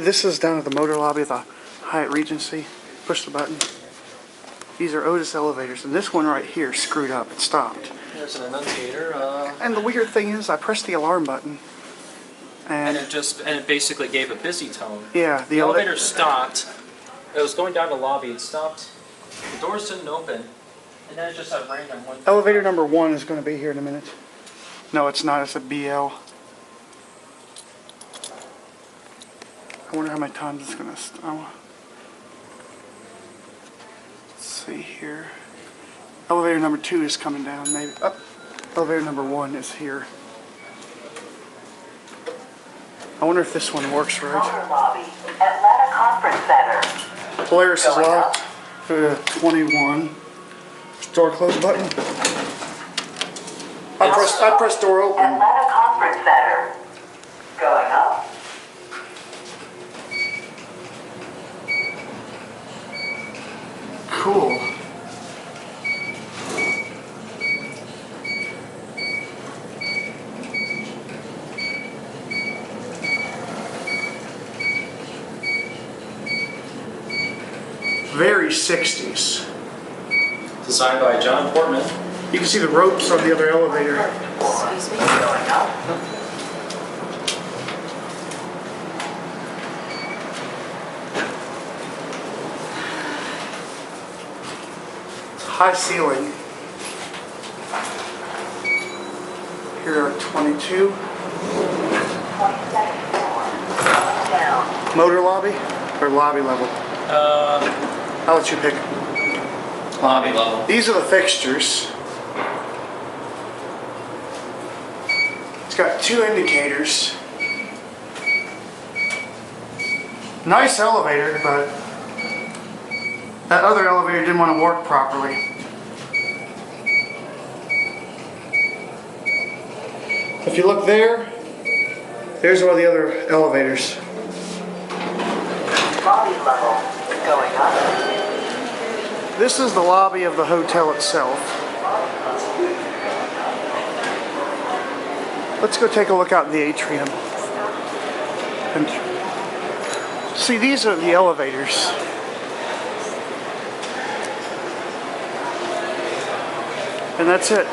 This is down at the motor lobby of the Hyatt Regency. Push the button. These are Otis elevators, and this one right here screwed up. It stopped. There's an annunciator. And the weird thing is, I pressed the alarm button, and it basically gave a busy tone. Yeah, the elevator stopped. It was going down the lobby. It stopped. The doors didn't open, and then it just had random one. Elevator number 1 is going to be here in a minute. No, it's not. It's a BL. I wonder how many times it's going to stop. Let's see here. Elevator number 2 is coming down, maybe. Oh, elevator number 1 is here. I wonder if this one works right. Lobby, Atlanta Conference Center. Polaris is locked for 21. Door close button. I press door open. Atlanta Conference Center. Going up. Cool. Very 60s. Designed by John Portman. You can see the ropes on the other elevator. Excuse me. Going up. High ceiling. Here are 22. 22nd floor. Down. Motor lobby or lobby level? I'll let you pick. Lobby level. These are the fixtures. It's got 2 indicators. Nice elevator, but that other elevator didn't want to work properly. If you look there, there's one of the other elevators. Lobby level. Going up. This is the lobby of the hotel itself. Let's go take a look out in the atrium. And see, these are the elevators. And that's it.